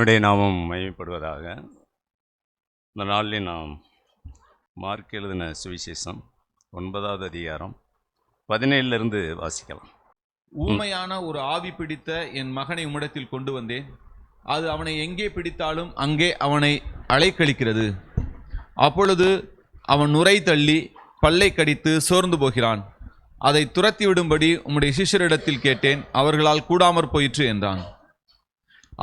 தேவனுடைய நாமம் மகிமைப்படுவதாக. இந்த நாளில் நாம் மார்க் எழுதின சுவிசேஷம் 9வது அதிகாரம் 17 வாசிக்கலாம். ஊமையான ஒரு ஆவி பிடித்த என் மகனை உம்மிடத்தில் கொண்டு வந்தேன். அது அவனை எங்கே பிடித்தாலும் அங்கே அவனை அலைக்கழிக்கிறது. அப்பொழுது அவன் நுரை தள்ளி பல்லை கடித்து சோர்ந்து போகிறான். அதை துரத்தி விடும்படி உம்முடைய சிஷ்யரிடத்தில் கேட்டேன், அவர்களால் கூடாமற் போயிற்று என்றான்.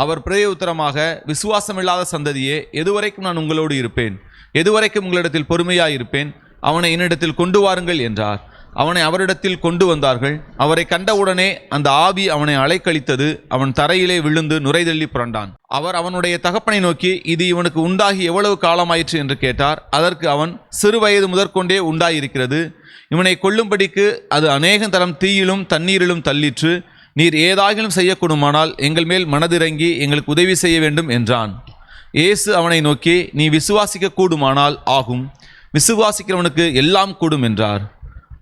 அவர் பிரே உத்தரமாக, விசுவாசமில்லாத சந்ததியே, எதுவரைக்கும் நான் உங்களோடு இருப்பேன்? எதுவரைக்கும் உங்களிடத்தில் பொறுமையாயிருப்பேன்? அவனை என்னிடத்தில் கொண்டு வாருங்கள் என்றார். அவனை அவரிடத்தில் கொண்டு வந்தார்கள். அவரை கண்டவுடனே அந்த ஆவி அவனை அலைக்கழித்தது. அவன் தரையிலே விழுந்து நுரைதள்ளி புரண்டான். அவர் அவனுடைய தகப்பனை நோக்கி, இது இவனுக்கு உண்டாகி எவ்வளவு காலமாயிற்று என்று கேட்டார். அதற்கு அவன், சிறு வயது முதற்கொண்டே உண்டாயிருக்கிறது. இவனை கொல்லும்படிக்கு அது அநேக தரம் தீயிலும் தண்ணீரிலும் தள்ளிற்று. நீர் ஏதாகிலும் செய்யக்கூடுமானால் எங்கள் மேல் மனதிறங்கி எங்களுக்கு உதவி செய்ய வேண்டும் என்றான். இயேசு அவனை நோக்கி, நீ விசுவாசிக்க கூடுமானால் ஆகும், விசுவாசிக்கிறவனுக்கு எல்லாம் கூடும் என்றார்.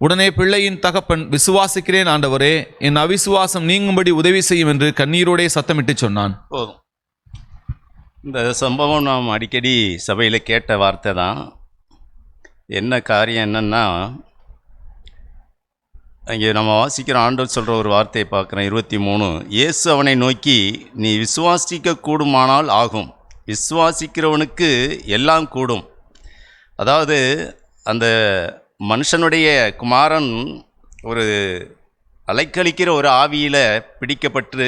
உடனே பிள்ளையின் தகப்பன், விசுவாசிக்கிறேன் ஆண்டவரே, என் அவிசுவாசம் நீங்கும்படி உதவி செய்யும் என்று கண்ணீரோடே சத்தமிட்டு சொன்னான். போதும். இந்த சம்பவம் நாம் அடிக்கடி சபையில் கேட்ட வார்த்தை தான். என்ன காரியம் என்னன்னா, அங்கே நம்ம வாசிக்கிற ஆண்டவர் சொல்கிற ஒரு வார்த்தையை பார்க்குறேன். 23. இயேசு அவனை நோக்கி, நீ விசுவாசிக்க கூடுமானால் ஆகும், விசுவாசிக்கிறவனுக்கு எல்லாம் கூடும். அதாவது அந்த மனுஷனுடைய குமாரன் ஒரு அலைக்கழிக்கிற ஒரு ஆவியில் பிடிக்கப்பட்டு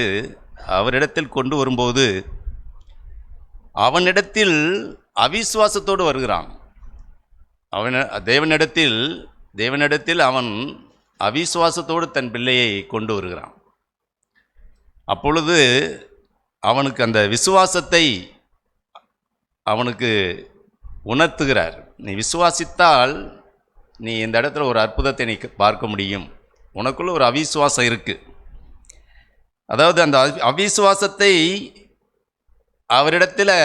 அவரிடத்தில் கொண்டு வரும்போது அவனிடத்தில் அவிசுவாசத்தோடு வருகிறான். தேவனிடத்தில் அவன் அவிசுவாசத்தோடு தன் பிள்ளையை கொண்டு வருகிறான். அப்பொழுது அவனுக்கு அந்த விசுவாசத்தை அவனுக்கு உணர்த்துகிறார். நீ விசுவாசித்தால் நீ இந்த இடத்துல ஒரு அற்புதத்தை நீ பார்க்க முடியும். உனக்குள்ள ஒரு அவிசுவாசம் இருக்குது. அதாவது அந்த அவிசுவாசத்தை அவரிடத்தில்,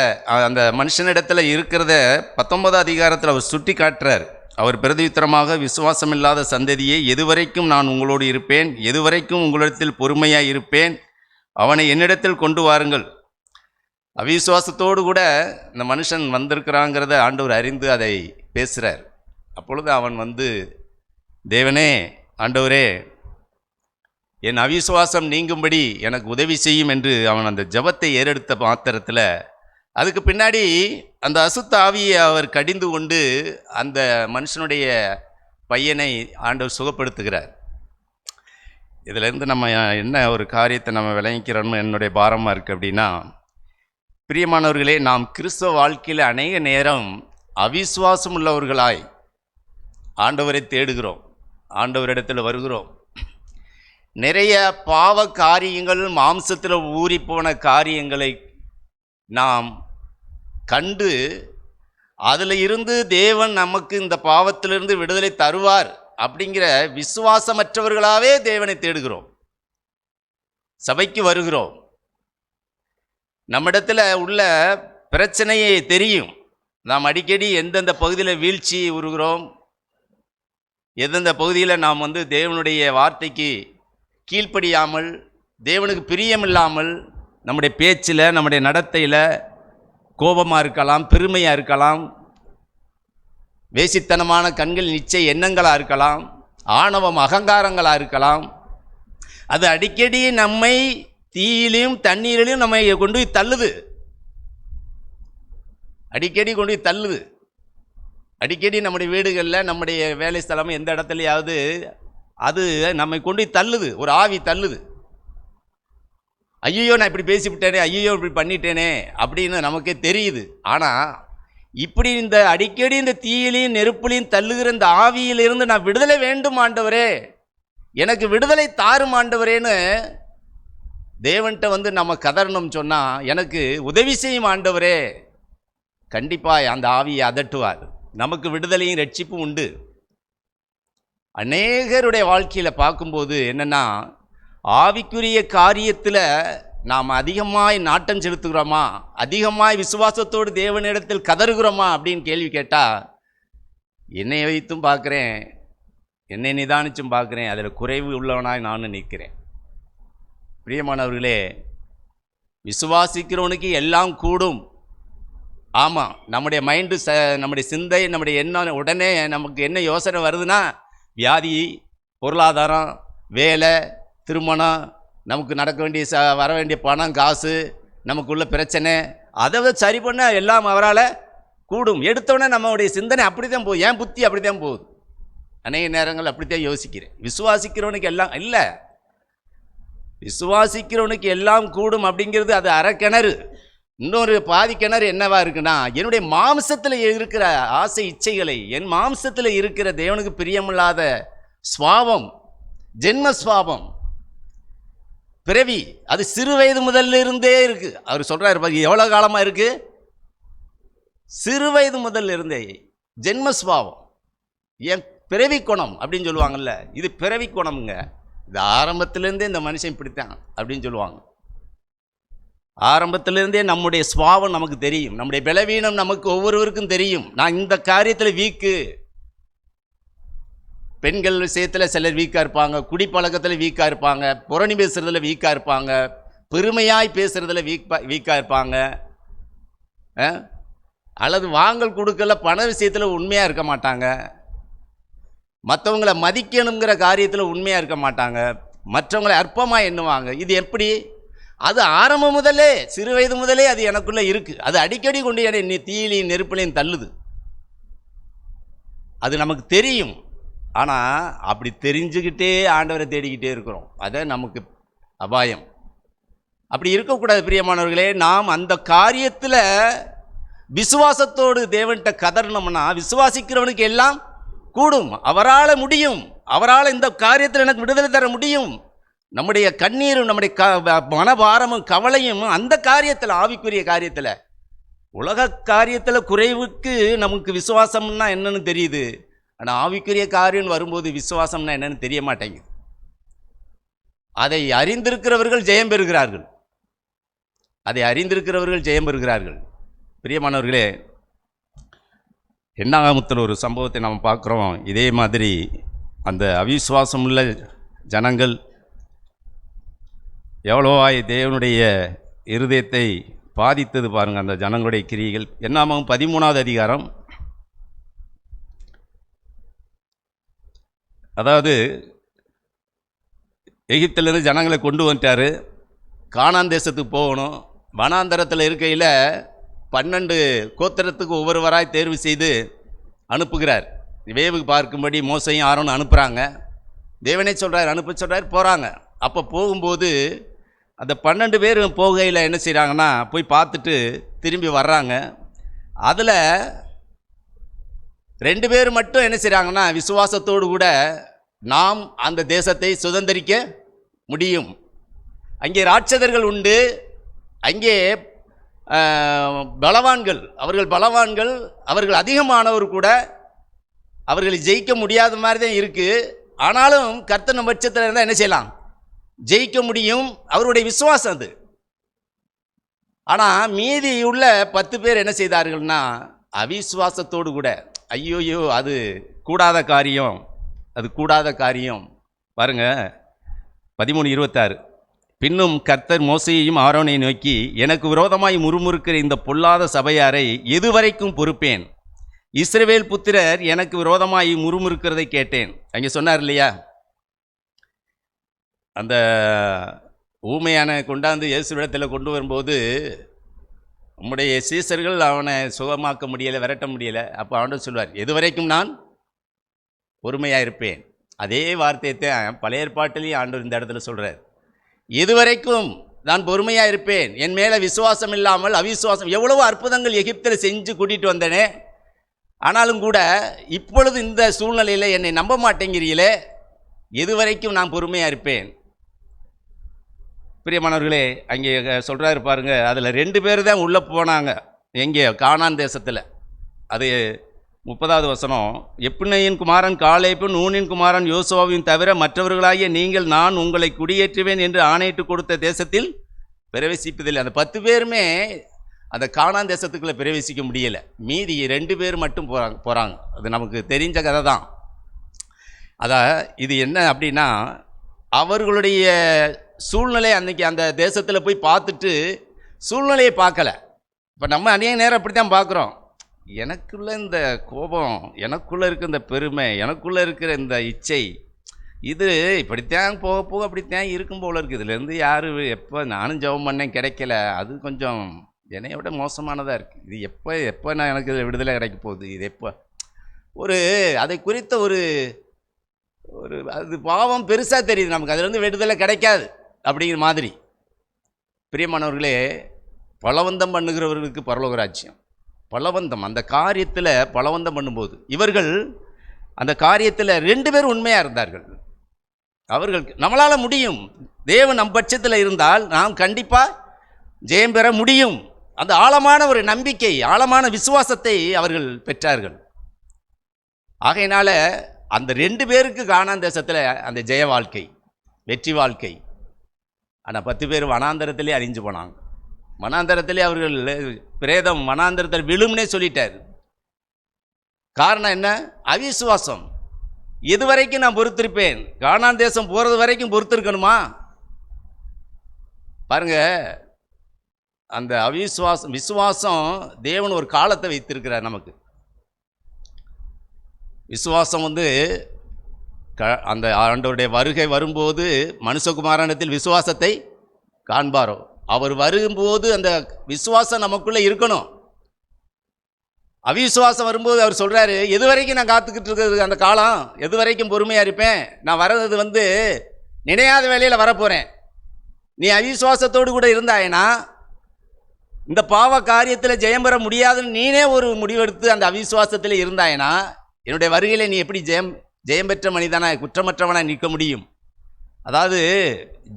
அந்த மனுஷனிடத்தில் இருக்கிறத 19வது அதிகாரத்தில் அவர் சுட்டி காட்டுறார். அவர் பிரதியுத்தரமாக, விசுவாசமில்லாத சந்ததியே, எதுவரைக்கும் நான் உங்களோடு இருப்பேன்? எதுவரைக்கும் உங்களிடத்தில் பொறுமையாக இருப்பேன்? அவனை என்னிடத்தில் கொண்டு வாருங்கள். அவிசுவாசத்தோடு கூட இந்த மனுஷன் வந்திருக்கிறாங்கிறத ஆண்டவர் அறிந்து அதை பேசுகிறார். அப்பொழுது அவன் வந்து, தேவனே, ஆண்டவரே, என் அவிசுவாசம் நீங்கும்படி எனக்கு உதவி செய்யும் என்று அவன் அந்த ஜெபத்தை ஏறெடுத்த மாத்திரத்தில் அதுக்கு பின்னாடி அந்த அசுத்த ஆவியை அவர் கடிந்து கொண்டு அந்த மனுஷனுடைய பையனை ஆண்டவர் சுகப்படுத்துகிறார். இதிலேருந்து நம்ம என்ன ஒரு காரியத்தை நம்ம விளங்கிக்கிறோம்னு என்னுடைய பாரமாக இருக்குது. அப்படின்னா, பிரியமானவர்களே, நாம் கிறிஸ்தவ வாழ்க்கையில் அநேக நேரம் அவிசுவாசம் உள்ளவர்களாய் ஆண்டவரை தேடுகிறோம், ஆண்டவரிடத்தில் வருகிறோம். நிறைய பாவ காரியங்கள், மாம்சத்தில் ஊறிப்போன காரியங்களை நாம் கண்டு அதில் இருந்து தேவன் நமக்கு இந்த பாவத்திலிருந்து விடுதலை தருவார் அப்படிங்கிற விசுவாசமற்றவர்களாகவே தேவனை தேடுகிறோம், சபைக்கு வருகிறோம். நம்மிடத்தில் உள்ள பிரச்சனையே தெரியும். நாம் அடிக்கடி எந்தெந்த பகுதியில் வீழ்ச்சி உறுகிறோம், எந்தெந்த பகுதியில் நாம் வந்து தேவனுடைய வார்த்தைக்கு கீழ்ப்படியாமல், தேவனுக்கு பிரியமில்லாமல், நம்முடைய பேச்சில், நம்முடைய நடத்தையில் கோபமாக இருக்கலாம், பெருமையாக இருக்கலாம், வேசித்தனமான கண்கள் நிச்சய எண்ணங்களாக இருக்கலாம், ஆணவம் அகங்காரங்களாக இருக்கலாம். அது அடிக்கடி நம்மை தீயிலையும் தண்ணீரிலையும் நம்மை கொண்டு போய் தள்ளுது. அடிக்கடி கொண்டு போய் தள்ளுது. அடிக்கடி நம்முடைய வீடுகளில், நம்முடைய வேலை ஸ்தலம், எந்த இடத்துலையாவது அது நம்மை கொண்டு போய் தள்ளுது. ஒரு ஆவி தள்ளுது. ஐயோ, நான் இப்படி பேசிவிட்டேனே, ஐயோ இப்படி பண்ணிட்டேனே அப்படின்னு நமக்கே தெரியுது. ஆனால் இப்படி இந்த அடிக்கடி இந்த தீயிலையும் நெருப்புலையும் தள்ளுகிற இந்த ஆவியிலிருந்து நான் விடுதலை வேண்டும் ஆண்டவரே, எனக்கு விடுதலை தாரும் ஆண்டவரேன்னு தேவன்கிட்ட வந்து நம்ம கதறணும் சொன்னால், எனக்கு உதவி செய்யும் ஆண்டவரே, கண்டிப்பாக அந்த ஆவியை அதட்டுவார். நமக்கு விடுதலையும் ரட்சிப்பும் உண்டு. அநேகருடைய வாழ்க்கையில் பார்க்கும்போது என்னென்னா, ஆவிக்குரிய காரியத்தில் நாம் அதிகமாய் நாட்டம் செலுத்துகிறோமா, அதிகமாய் விசுவாசத்தோடு தேவனிடத்தில் கதறுகிறோமா அப்படின்னு கேள்வி கேட்டால், என்னை வைத்தும் பார்க்குறேன், என்னை நிதானிச்சும் பார்க்குறேன், அதில் குறைவு உள்ளவனாய் நானும் நிற்கிறேன். பிரியமானவர்களே, விசுவாசிக்கிறவனுக்கு எல்லாம் கூடும். ஆமாம், நம்முடைய மைண்டு நம்முடைய சிந்தை, நம்முடைய எண்ணம் உடனே நமக்கு என்ன யோசனை வருதுன்னா, வியாதி, பொருளாதாரம், வேலை, திருமணம், நமக்கு நடக்க வேண்டிய வர வேண்டிய பணம், காசு, நமக்குள்ள பிரச்சனை, அதை சரி பண்ண எல்லாம் அவரால் கூடும். எடுத்தோடனே நம்மளுடைய சிந்தனை அப்படி தான் போகுது, என் புத்தி அப்படி தான் போகுது. அநேக நேரங்கள் அப்படித்தான் யோசிக்கிறேன். விசுவாசிக்கிறவனுக்கு எல்லாம் இல்லை, விசுவாசிக்கிறவனுக்கு எல்லாம் கூடும் அப்படிங்கிறது அது அரைக்கிணறு. இன்னொரு பாதி கிணறு என்னவா இருக்குன்னா, என்னுடைய மாம்சத்தில் இருக்கிற ஆசை இச்சைகளை, என் மாம்சத்தில் இருக்கிற தேவனுக்கு பிரியமில்லாத சுவாபம், ஜென்ம சுவாபம், பிறவி, அது சிறு வயது முதல்ல இருந்தே இருக்கு. அவர் சொல்றாரு, எவ்வளோ காலமாக இருக்கு? சிறு வயது முதல்ல இருந்தே ஜென்ம சுவாபம், என் பிறவி குணம் அப்படின்னு சொல்லுவாங்கல்ல, இது பிறவி குணம்ங்க. இது ஆரம்பத்திலேருந்தே இந்த மனுஷன் இப்படித்தான் அப்படின்னு சொல்லுவாங்க. ஆரம்பத்திலேருந்தே நம்முடைய சுவாபம் நமக்கு தெரியும், நம்முடைய பலவீனம் நமக்கு ஒவ்வொருவருக்கும் தெரியும். நான் இந்த காரியத்தில் வீக்கு. பெண்கள் விஷயத்தில் சிலர் வீக்காக இருப்பாங்க, குடிப்பழக்கத்தில் வீக்காக இருப்பாங்க, புரணி பேசுறதுல வீக்காக இருப்பாங்க, பெருமையாய் பேசுறதுல வீக்காக இருப்பாங்க, அல்லது வாங்கல் கொடுக்கல பண விஷயத்தில் உண்மையாக இருக்க மாட்டாங்க, மற்றவங்களை மதிக்கணுங்கிற காரியத்தில் உண்மையாக இருக்க மாட்டாங்க, மற்றவங்களை அற்பமாக எண்ணுவாங்க. இது எப்படி? அது ஆரம்பம் முதலே, சிறு வயது முதலே அது எனக்குள்ளே இருக்குது. அது அடிக்கடி கொண்டு என்னை தீயிலையும் நெருப்பிலையும் தள்ளுது. அது நமக்கு தெரியும். ஆனால் அப்படி தெரிஞ்சுக்கிட்டே ஆண்டவரை தேடிக்கிட்டே இருக்கிறோம். அதான் நமக்கு அபாயம். அப்படி இருக்கக்கூடாது பிரியமானவர்களே. நாம் அந்த காரியத்தில் விசுவாசத்தோடு தேவன்கிட்ட கதறினோம்னா, விசுவாசிக்கிறவனுக்கு எல்லாம் கூடும், அவரால் முடியும், அவரால் இந்த காரியத்தில் எனக்கு விடுதலை தர முடியும். நம்முடைய கண்ணீரும் நம்முடைய மனபாரமும் கவலையும் அந்த காரியத்தில், ஆவிக்குரிய காரியத்தில். உலக காரியத்தில் குறைவுக்கு நமக்கு விசுவாசம்னா என்னன்னு தெரியுது, ஆனால் ஆவிக்குரிய காரியம் வரும்போது விசுவாசம்னா என்னன்னு தெரிய மாட்டேங்குது. அதை அறிந்திருக்கிறவர்கள் ஜெயம் பெறுகிறார்கள், அதை அறிந்திருக்கிறவர்கள் ஜெயம் பெறுகிறார்கள். பிரியமானவர்களே, என்னாகமத்தில் ஒரு சம்பவத்தை நாம் பார்க்குறோம். இதே மாதிரி அந்த அவிசுவாசம் உள்ள ஜனங்கள் எவ்வளோவாய் தேவனுடைய இருதயத்தை பாதித்தது பாருங்கள், அந்த ஜனங்களுடைய கிரியைகள். என்னாகமம் 13வது அதிகாரம். அதாவது எகிப்திலிருந்து ஜனங்களை கொண்டு வந்துட்டார், கானான் தேசத்துக்கு போகணும். வனாந்தரத்தில் இருக்கையில் 12 கோத்திரத்துக்கு ஒவ்வொருவராய் தேர்வு செய்து அனுப்புகிறார். வேவுக்கு பார்க்கும்படி மோசையும் ஆரோனும் அனுப்புகிறாங்க. தேவனே சொல்கிறார், அனுப்ப சொல்கிறார், போகிறாங்க. அப்போ போகும்போது அந்த 12 பேர் போகையில் என்ன செய்கிறாங்கன்னா, போய் பார்த்துட்டு திரும்பி வர்றாங்க. அதில் 2 பேர் மட்டும் என்ன செய்கிறாங்கன்னா, விசுவாசத்தோடு கூட நாம் அந்த தேசத்தை சுதந்திரிக்க முடியும். அங்கே ராட்சதர்கள் உண்டு, அங்கே பலவான்கள், அவர்கள் பலவான்கள், அவர்கள் அதிகமானவர் கூட, அவர்களை ஜெயிக்க முடியாத மாதிரி தான் இருக்குது. ஆனாலும் கர்த்தர் பட்சத்தில் இருந்தால் என்ன செய்யலாம், ஜெயிக்க முடியும். அவருடைய விசுவாசம் அது. ஆனால் மீதி உள்ள 10 பேர் என்ன செய்தார்கள்னா, அவிசுவாசத்தோடு கூட, ஐயோயோ அது கூடாத காரியம், அது கூடாத காரியம். பாருங்க 13:26. பின்னும் கர்த்தர் மோசேயையும் ஆரோனை நோக்கி, எனக்கு விரோதமாய் முறுமுறுக்கிற இந்த பொல்லாத சபையாரை எதுவரைக்கும் பொறுப்பேன்? இஸ்ரவேல் புத்திரர் எனக்கு விரோதமாய் முறுமுறுக்கிறதை கேட்டேன். அங்கே சொன்னார் இல்லையா, அந்த ஊமையான கொண்டாந்து இயேசுவிடத்தில் கொண்டு வரும்போது உம்முடைய சீசர்கள் அவனை சுகமாக்க முடியலை, விரட்ட முடியலை. அப்போ ஆண்டவர் சொல்வார், எதுவரைக்கும் நான் பொறுமையாக இருப்பேன். அதே வார்த்தையை தான் பழைய ஏற்பாட்டிலையும் ஆண்டவர் இந்த இடத்துல சொல்கிறார், எதுவரைக்கும் நான் பொறுமையாக இருப்பேன். என் மேலே விசுவாசம் இல்லாமல் அவிசுவாசம், எவ்வளவோ அற்புதங்கள் எகிப்தில் செஞ்சு கூட்டிகிட்டு வந்தேனே, ஆனாலும் கூட இப்பொழுது இந்த சூழ்நிலையில் என்னை நம்ப மாட்டேங்கிறீங்களே, எதுவரைக்கும் நான் பொறுமையாக இருப்பேன். பிரியமானவர்களே, அங்கே சொல்கிறாரு பாருங்க, அதில் 2 பேர் தான் உள்ளே போனாங்க. எங்கே? கானான் தேசத்தில். அது 30வது வசனம். எப்புன்னையின் குமாரன் காலேப்பும் நூனின் குமாரன் யோசுவாவையும் தவிர மற்றவர்களாகிய நீங்கள் நான் உங்களை குடியேற்றுவேன் என்று ஆணையிட்டு கொடுத்த தேசத்தில் பிரவேசிப்பதில்லை. அந்த 10 பேருமே அந்த கானான் தேசத்துக்குள்ளே பிரவேசிக்க முடியலை. மீதி 2 பேர் மட்டும் போகிறாங்க. அது நமக்கு தெரிஞ்ச கதை தான். இது என்ன அப்படின்னா, அவர்களுடைய சூழ்நிலை அன்னைக்கு அந்த தேசத்தில் போய் பார்த்துட்டு சூழ்நிலையை பார்க்கல. இப்போ நம்ம அநேக நேரம் அப்படி தான் பார்க்குறோம். எனக்குள்ள இந்த கோபம், எனக்குள்ளே இருக்கிற இந்த பெருமை, எனக்குள்ளே இருக்கிற இந்த இச்சை, இது இப்படித்தான் போக போக அப்படித்தான் இருக்கும் போல இருக்குது. இதுலேருந்து யார் எப்போ நானும் ஜெபம் பண்ணேன் கிடைக்கல, அது கொஞ்சம் என்னை விட மோசமானதாக இருக்குது. இது எப்போ நான் எனக்கு இதில் விடுதலை கிடைக்க போகுது, இது எப்போ ஒரு அதை குறித்த ஒரு ஒரு அது பாவம் பெருசாக தெரியுது நமக்கு, அதுலேருந்து விடுதலை கிடைக்காது அப்படிங்கிற மாதிரி. பிரியமானவர்களே, பலவந்தம் பண்ணுகிறவர்களுக்கு பரலோக ராஜ்யம். பலவந்தம், அந்த காரியத்தில் பலவந்தம் பண்ணும்போது இவர்கள் அந்த காரியத்தில் 2 பேரும் உண்மையாக இருந்தார்கள். அவர்கள் நம்மளால் முடியும், தேவன் நம் பட்சத்தில் இருந்தால் நாம் கண்டிப்பாக ஜெயம் பெற முடியும். அந்த ஆழமான ஒரு நம்பிக்கை, ஆழமான விசுவாசத்தை அவர்கள் பெற்றார்கள். ஆகையினால அந்த 2 பேருக்கு கானான் தேசத்தில் அந்த ஜெய வாழ்க்கை, வெற்றி வாழ்க்கை. ஆனால் 10 பேர் வனாந்தரத்திலே அழிஞ்சு போனாங்க. வனாந்தரத்திலே அவர்கள் பிரேதம் வனாந்தரத்தில் விழும்னே சொல்லிட்டார். காரணம் என்ன? அவிசுவாசம். எது வரைக்கும் நான் பொறுத்திருப்பேன்? கானான் தேசம் போகிறது வரைக்கும் பொறுத்திருக்கணுமா? பாருங்க, அந்த அவிசுவாசம் விசுவாசம் தேவன் ஒரு காலத்தை வைத்திருக்கிறார் நமக்கு. விசுவாசம் அந்த ஆண்டவருடைய வருகை வரும்போது மனுஷகுமாரனிடத்தில் விசுவாசத்தை காண்பாரோ. அவர் வரும்போது அந்த விசுவாசம் நமக்குள்ளே இருக்கணும். அவிசுவாசம் வரும்போது அவர் சொல்கிறாரு, எது வரைக்கும் நான் காத்துக்கிட்டு இருக்கிறது அந்த காலம், எது வரைக்கும் பொறுமையாக இருப்பேன்? நான் வர்றது நினையாத வேலையில் வரப்போகிறேன். நீ அவிசுவாசத்தோடு கூட இருந்தாயனா இந்த பாவ காரியத்தில் ஜெயம் பெற முடியாதுன்னு நீனே ஒரு முடிவெடுத்து அந்த அவிசுவாசத்தில் இருந்தாயனா என்னுடைய வருகையில் நீ எப்படி ஜெயம் பெற்ற மனிதனாக குற்றமற்றவனாக நிற்க முடியும்? அதாவது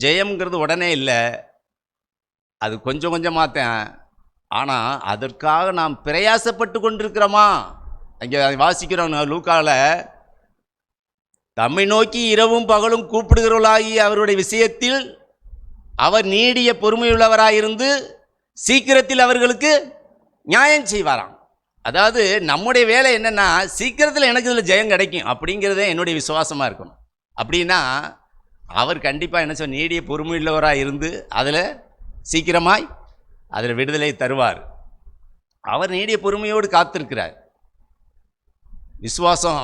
ஜெயம்ங்கிறது உடனே இல்லை, அது கொஞ்சம் கொஞ்சமாகத்தான். ஆனால் அதற்காக நாம் பிரயாசப்பட்டு கொண்டிருக்கிறோமா? அங்கே வாசிக்கிறோம் லூக்காவில், தம்மை நோக்கி இரவும் பகலும் கூப்பிடுகிறவர்களாகி அவருடைய விஷயத்தில் அவர் நீடிய பொறுமையுள்ளவராயிருந்து சீக்கிரத்தில் அவர்களுக்கு நியாயம் செய்வாராம். அதாவது நம்முடைய வேலை என்னென்னா, சீக்கிரத்தில் எனக்கு இதில் ஜெயம் கிடைக்கும் அப்படிங்கிறதே என்னுடைய விசுவாசமாக இருக்கணும். அப்படின்னா அவர் கண்டிப்பாக என்ன சொல் நீடிய பொறுமையுள்ளவராக இருந்து அதில் சீக்கிரமாய் அதில் விடுதலை தருவார். அவர் நீடிய பொறுமையோடு காத்திருக்கிறார். விசுவாசம்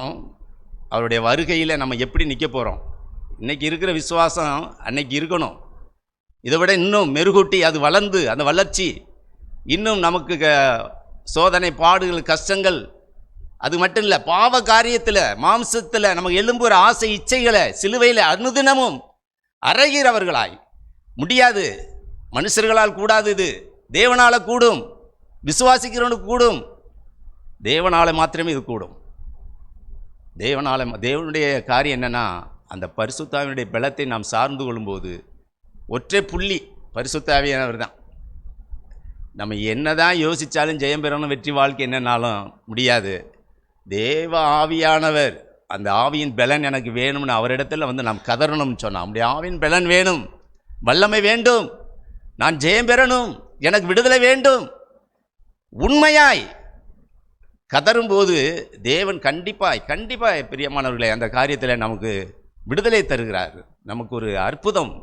அவருடைய வருகையில் நம்ம எப்படி நிற்க போகிறோம்? இன்றைக்கி இருக்கிற விசுவாசம் அன்னைக்கு இருக்கணும். இதை விட இன்னும் மெருகூட்டி அது வளர்ந்து அந்த வளர்ச்சி இன்னும் நமக்கு சோதனை, பாடுகள், கஷ்டங்கள், அது மட்டும் இல்லை, பாவ காரியத்தில் மாம்சத்தில் நமக்கு எழும்புகிற ஆசை இச்சைகளை சிலுவையில் அனுதினமும் அறைகிறவர்களாய் முடியாது. மனுஷர்களால் கூடாது, இது தேவனால் கூடும். விசுவாசிக்கிறவனுக்கு கூடும். தேவனால் மாத்திரமே இது கூடும். தேவனுடைய காரியம் என்னென்னா, அந்த பரிசுத்தாவினுடைய பலத்தை நாம் சார்ந்து கொள்ளும்போது ஒற்றை புள்ளி பரிசுத்தாவியானவர் தான். நம்ம என்ன தான் யோசித்தாலும் ஜெயம் பெறணும், வெற்றி வாழ்க்கை என்னன்னாலும் முடியாது. தேவ ஆவியானவர், அந்த ஆவியின் பலன் எனக்கு வேணும்னு அவரிடத்தில் நாம் கதறணும்னு சொன்னால், நம்முடைய ஆவியின் பலன் வேணும், வல்லமை வேண்டும், நான் ஜெயம் பெறணும், எனக்கு விடுதலை வேண்டும், உண்மையாய் கதறும்போது தேவன் கண்டிப்பாய் பிரியமானவர்களே அந்த காரியத்தில் நமக்கு விடுதலை தருகிறார். நமக்கு ஒரு அற்புதம்.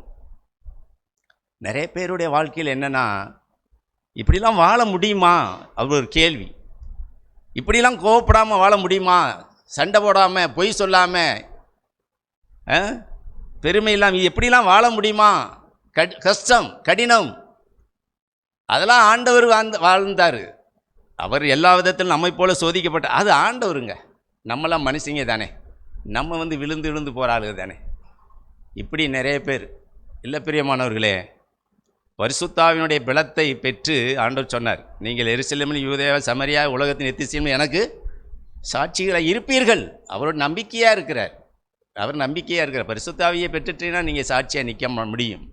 நிறைய பேருடைய வாழ்க்கையில் என்னென்னா, இப்படிலாம் வாழ முடியுமா? அது ஒரு கேள்வி. இப்படிலாம் கோவப்படாமல் வாழ முடியுமா? சண்டை போடாமல், பொய் சொல்லாமல், பெருமை இல்லாமல் எப்படிலாம் வாழ முடியுமா? கஷ்டம், கடினம், அதெல்லாம் ஆண்டவர் வாழ்ந்தார். அவர் எல்லா விதத்திலும் நம்மை போல சோதிக்கப்பட்ட அது ஆண்டவருங்க. நம்மளாம் மனுஷங்க தானே, நம்ம விழுந்து விழுந்து போகிற ஆளுங்க தானே. இப்படி நிறைய பேர் இல்லை. பிரியமானவர்களே, பரிசுத்தாவினுடைய பலத்தை பெற்று ஆண்டவர் சொன்னார், நீங்கள் எருசலேமில், யூதேயா, சமரியா, உலகத்தின் எத்திசையும் எனக்கு சாட்சிகளாக இருப்பீர்கள். அவரோட நம்பிக்கையாக இருக்கிறார். அவர் நம்பிக்கையாக இருக்கிறார். பரிசுத்தாவியை பெற்றுட்டீங்கன்னா நீங்கள் சாட்சியாக நிற்க முடியும்.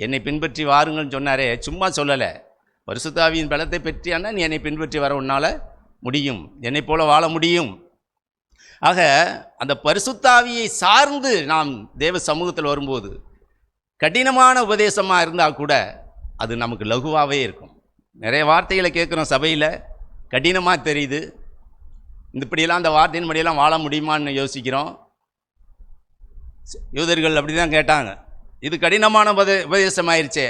என்னை பின்பற்றி வாருங்கள்னு சொன்னாரே, சும்மா சொல்லலை. பரிசுத்தாவியின் பலத்தை பெற்றியானா நீ என்னை பின்பற்றி வர உன்னால் முடியும், என்னை போல வாழ முடியும். ஆக அந்த பரிசுத்தாவியை சார்ந்து நாம் தேவ சமூகத்தில் வரும்போது கடினமான உபதேசமாக இருந்தால் கூட அது நமக்கு லகுவாகவே இருக்கும். நிறைய வார்த்தைகளை கேட்குறோம் சபையில், கடினமாக தெரியுது. இப்படியெல்லாம் அந்த வார்த்தையின் படியெல்லாம் வாழ முடியுமான்னு யோசிக்கிறோம். யூதர்கள் அப்படி தான் கேட்டாங்க, இது கடினமான உபதேசம் ஆயிடுச்சே,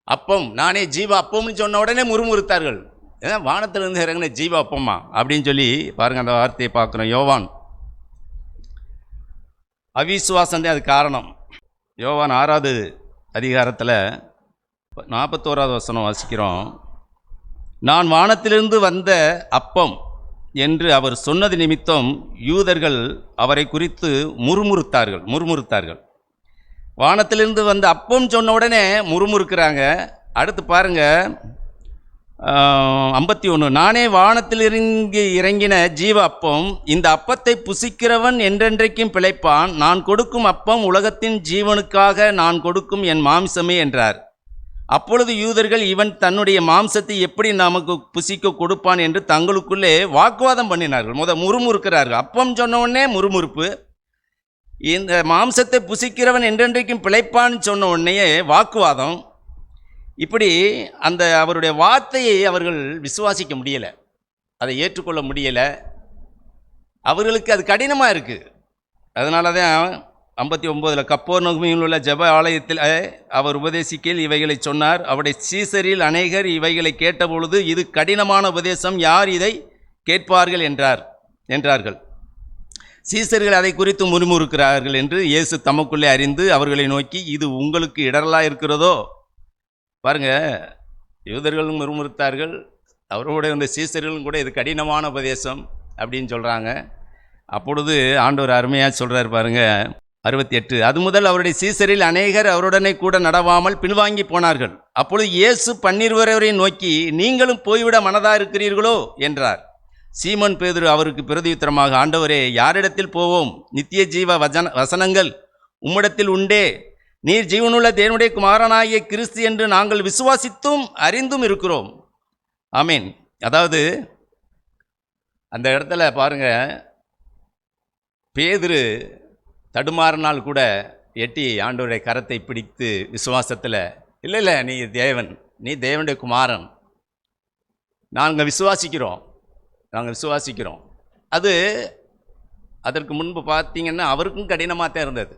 அப்பம், நானே ஜீவ அப்பம்னு சொன்ன உடனே முறுமுறுத்தார்கள். ஏன் வானத்திலிருந்து இறங்கின ஜீவ அப்பம்மா அப்படின்னு சொல்லி பாருங்க, அந்த வார்த்தையை பார்க்குறோம். யோவான் அவிசுவாசம் தான் அது காரணம். யோவான் 6வது அதிகாரத்தில் 41வது வசனம் வாசிக்கிறோம். நான் வானத்திலிருந்து வந்த அப்பம் என்று அவர் சொன்னது நிமித்தம் யூதர்கள் அவரை குறித்து முறுமுறுத்தார்கள். வானத்திலிருந்து வந்த அப்பம் சொன்ன உடனே முறுமுறுக்கிறாங்க. அடுத்து பாருங்க 51, நானே வானத்திலிருந்து இறங்கின ஜீவ அப்பம், இந்த அப்பத்தை புசிக்கிறவன் என்றென்றைக்கும் பிழைப்பான், நான் கொடுக்கும் அப்பம் உலகத்தின் ஜீவனுக்காக நான் கொடுக்கும் என் மாம்சமே என்றார். அப்பொழுது யூதர்கள், இவன் தன்னுடைய மாம்சத்தை எப்படி நமக்கு புசிக்க கொடுப்பான் என்று தங்களுக்குள்ளே வாக்குவாதம் பண்ணினார்கள். முறுமுறுக்கிறார்கள். அப்பம் சொன்ன உடனே முறுமுறுப்பு, இந்த மாம்சத்தை புசிக்கிறவன் என்றென்றைக்கும் பிழைப்பான்னு சொன்ன உடனேயே வாக்குவாதம். இப்படி அந்த அவருடைய வார்த்தையை அவர்கள் விசுவாசிக்க முடியலை, அதை ஏற்றுக்கொள்ள முடியலை. அவர்களுக்கு அது கடினமாக இருக்குது. அதனால தான் 59 கப்பர்நகூமில் உள்ள ஜெப ஆலயத்தில் அவர் உபதேசிக்கையில் இவைகளை சொன்னார். அவருடைய சீசரில் அநேகர் இவைகளை கேட்டபொழுது, இது கடினமான உபதேசம், யார் இதை கேட்பார்கள் என்றார்கள். சீசர்கள் அதை குறித்து முறுமுறுக்கிறார்கள் என்று இயேசு தமக்குள்ளே அறிந்து அவர்களை நோக்கி, இது உங்களுக்கு இடரலாக இருக்கிறதோ? பாருங்க, யூதர்களும் முறுமுறுத்தார்கள், அவரோட இந்த சீசர்களும் கூட இது கடினமான உபதேசம் அப்படின்னு சொல்கிறாங்க. அப்பொழுது ஆண்டவர் அருமையாக சொல்கிறார் பாருங்க, 68, அது முதல் அவருடைய சீசரில் அநேகர் அவருடனே கூட நடவாமல் பின்வாங்கி போனார்கள். அப்பொழுது இயேசு 12 நோக்கி, நீங்களும் போய்விட மனதாக இருக்கிறீர்களோ என்றார். சீமோன் பேதுரு அவருக்கு பிரதியுத்தரமாக, ஆண்டவரே, யாரிடத்தில் போவோம்? நித்திய ஜீவ வசனங்கள் உம்மிடத்தில் உண்டே. நீர் ஜீவனுள்ள தேவனுடைய குமாரனாகிய கிறிஸ்து என்று நாங்கள் விசுவாசித்தும் அறிந்தும் இருக்கிறோம். ஆமீன். அதாவது அந்த இடத்துல பாருங்க, பேதுரு தடுமாறினால் கூட எட்டி ஆண்டவருடைய கரத்தை பிடித்து விசுவாசத்தில், இல்லை நீ தேவன், நீ தேவனுடைய குமாரன், நாங்கள் விசுவாசிக்கிறோம். அது அதற்கு முன்பு பார்த்தீங்கன்னா அவருக்கும் கடினமாக தான் இருந்தது.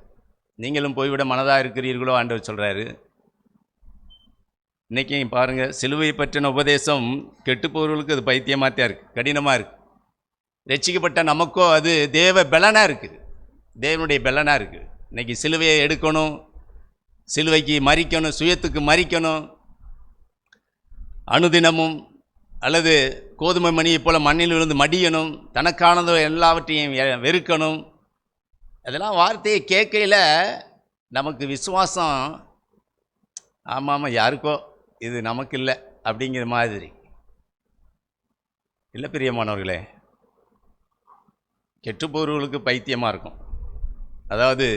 நீங்களும் போய்விட மனதாக இருக்கிறீர்களோ ஆண்டவர் சொல்கிறாரு. இன்றைக்கி பாருங்கள், சிலுவை பற்றின உபதேசம் கெட்டுப்போர்களுக்கு அது பைத்தியமாக தான் இருக்குது, கடினமாக இருக்குது. ரட்சிக்கப்பட்ட நமக்கோ அது தேவ பலனாக இருக்குது, தேவனுடைய பலனாக இருக்குது. இன்றைக்கி சிலுவையை எடுக்கணும், சிலுவைக்கு மறிக்கணும், சுயத்துக்கு மறிக்கணும், அனுதினமும் அல்லது கோதுமை மணியை போல் மண்ணில் விழுந்து மடியணும், தனக்கானதோ எல்லாவற்றையும் வெறுக்கணும். அதெல்லாம் வார்த்தையை கேட்கையில் நமக்கு விசுவாசம், ஆமாம் யாருக்கோ, இது நமக்கு இல்லை அப்படிங்கிற மாதிரி இல்லை. பிரியமானவர்களே, கெட்டுப்போர்களுக்கு பைத்தியமாக இருக்கும். அதாவது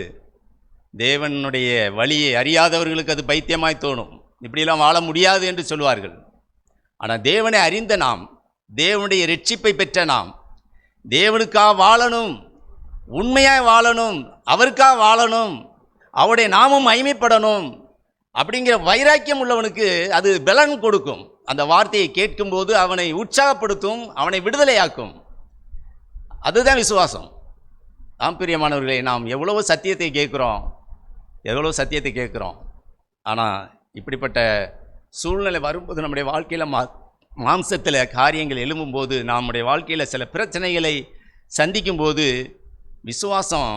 தேவனுடைய வழியை அறியாதவர்களுக்கு அது பைத்தியமாய் தோணும். இப்படியெல்லாம் வாழ முடியாது என்று சொல்வார்கள். ஆனால் தேவனை அறிந்த நாம், தேவனுடைய ரட்சிப்பை பெற்ற நாம், தேவனுக்காக வாழணும், உண்மையாக வாழணும், அவருக்காக வாழணும், அவருடைய நாமம் மகிமைப்படணும் அப்படிங்கிற வைராக்கியம் உள்ளவனுக்கு அது பலன் கொடுக்கும். அந்த வார்த்தையை கேட்கும்போது அவனை உற்சாகப்படுத்தும், அவனை விடுதலையாக்கும். அதுதான் விசுவாசம். ஆம் பிரியமானவர்களே, நாம் எவ்வளவோ சத்தியத்தை கேட்குறோம், ஆனால் இப்படிப்பட்ட சூழ்நிலை வரும்போது நம்முடைய வாழ்க்கையில் மாம்சத்தில் காரியங்கள் எழும்பும்போது, நம்முடைய வாழ்க்கையில் சில பிரச்சனைகளை சந்திக்கும்போது விசுவாசம்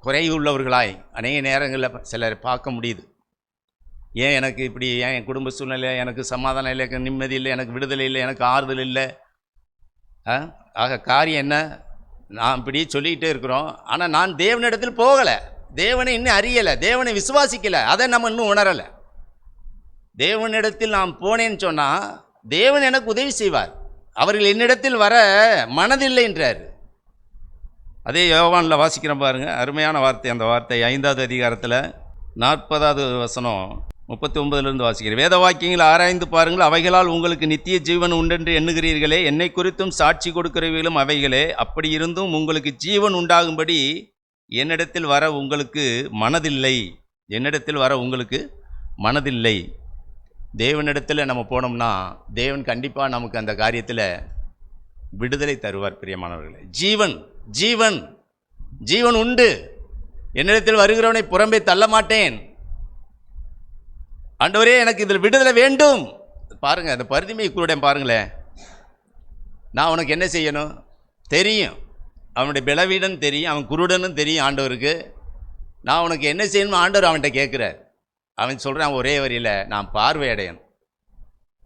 குறைவுள்ளவர்களாய் அநேக நேரங்களில் சிலர் பார்க்க முடியுது. ஏன் எனக்கு இப்படி, ஏன் என் குடும்ப சூழ்நிலை, எனக்கு சமாதானம் இல்லை, எனக்கு நிம்மதி இல்லை, எனக்கு விடுதலை இல்லை, எனக்கு ஆறுதல் இல்லை. ஆக காரியம் என்ன? நான் இப்படி சொல்லிக்கிட்டே இருக்கிறோம், ஆனால் நான் தேவனிடத்தில் போகலை, தேவனை இன்னும் அறியலை, தேவனை விசுவாசிக்கலை, அதை நம்ம இன்னும் உணரலை. தேவனிடத்தில் நான் போனேன்னு சொன்னால் தேவன் எனக்கு உதவி செய்வார். அவர்கள் என்னிடத்தில் வர மனதில்லை என்றார். அதே யோவானில் வாசிக்கிறோம் பாருங்கள், அருமையான வார்த்தை. அந்த வார்த்தை 5வது அதிகாரத்தில் 40வது வசனம் 39 வாசிக்கிறேன். வேத வாக்கியங்கள் ஆராய்ந்து பாருங்கள், அவைகளால் உங்களுக்கு நித்திய ஜீவன் உண்டென்று எண்ணுகிறீர்களே, என்னை குறித்தும் சாட்சி கொடுக்கிறவைகளும் அவைகளே. அப்படி இருந்தும் உங்களுக்கு ஜீவன் உண்டாகும்படி என்னிடத்தில் வர உங்களுக்கு மனதில்லை. தேவனிடத்தில் நம்ம போனோம்னா தேவன் கண்டிப்பாக நமக்கு அந்த காரியத்தில் விடுதலை தருவார். பிரியமானவர்களே, ஜீவன் உண்டு. என்னிடத்தில் வருகிறவனை புறம்பே தள்ள மாட்டேன். ஆண்டவரே எனக்கு இதில் விடுதலை வேண்டும். பாருங்கள், அந்த பரிதிமை குருடன் பாருங்களேன். நான் உனக்கு என்ன செய்யணும் தெரியும், அவனுடைய பலவீனம் தெரியும், அவன் குருடனும் தெரியும் ஆண்டவருக்கு. நான் உனக்கு என்ன செய்யணும் ஆண்டவர் அவன்கிட்ட கேட்குறார். அவன் சொல்கிறான் ஒரே வரியில், நான் பார்வையடையணும்,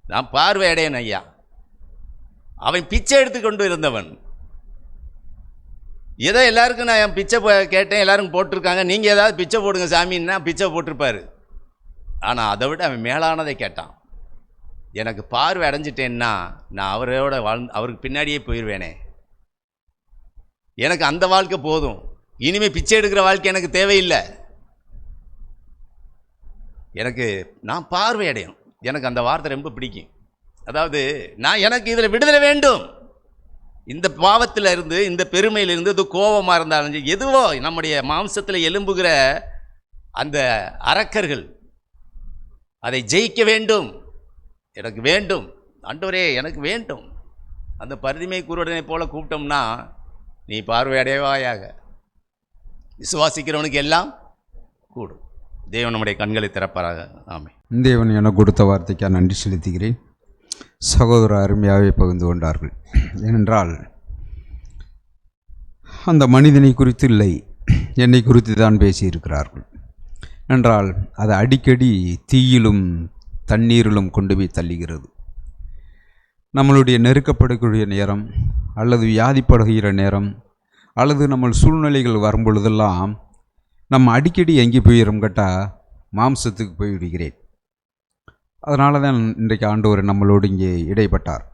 நான் பார்வையடையணும் ஐயா. அவன் பிச்சை எடுத்து கொண்டு இருந்தவன். ஏதோ எல்லாருக்கும் நான் பிச்சை கேட்டேன், எல்லாரும் போட்டிருக்காங்க, நீங்கள் ஏதாவது பிச்சை போடுங்க சாமின்னா பிச்சை போட்டிருப்பார். ஆனால் அதை விட அவன் மேலானதை கேட்டான். எனக்கு பார்வை அடைஞ்சிட்டேன்னா நான் அவரோட அவருக்கு பின்னாடியே போயிடுவேனே, எனக்கு அந்த வாழ்க்கை போதும், இனிமேல் பிச்சை எடுக்கிற வாழ்க்கை எனக்கு தேவையில்லை, நான் பார்வை அடையணும். எனக்கு அந்த வார்த்தை ரொம்ப பிடிக்கும். அதாவது எனக்கு இதில் விடுதலை வேண்டும். இந்த பாவத்தில் இருந்து, இந்த பெருமையிலிருந்து, இது கோபமாக இருந்தாலும் எதுவோ நம்முடைய மாம்சத்தில் எலும்புகிற அந்த அரக்கர்கள், அதை ஜெயிக்க வேண்டும். எனக்கு வேண்டும் ஆண்டவரே, எனக்கு வேண்டும். அந்த பரிதிமை குருடனை போல கூப்பிட்டோம்னா நீ பார்வையடைவாயாக. விசுவாசிக்கிறவனுக்கு எல்லாம் கூடும். தேவன் நம்முடைய கண்களை திறப்பாராக. ஆமென். தேவன் எனக்கு கொடுத்த வார்த்தைக்காக நன்றி செலுத்துகிறேன். சகோதரர் அருமையாகவே பகிர்ந்து கொண்டார்கள். ஏனென்றால் அந்த மனிதனை குறித்து இல்லை, என்னை குறித்து தான் பேசியிருக்கிறார்கள். என்றால் அது அடிக்கடி தீயிலும் தண்ணீரிலும் கொண்டு போய் தள்ளுகிறது. நம்மளுடைய நெருக்கப்படக்கூடிய நேரம், அல்லது வியாதிப்படுகிற நேரம், அல்லது நம்ம சூழ்நிலைகள் வரும்பொழுதெல்லாம் நம்ம அடிக்கடி எங்கே போயிடும் கேட்டால் மாம்சத்துக்கு போய் விடுகிறேன். அதனால தான் இன்றைக்கு ஆண்டவர் நம்மளோடு இங்கே இடைப்பட்டார்.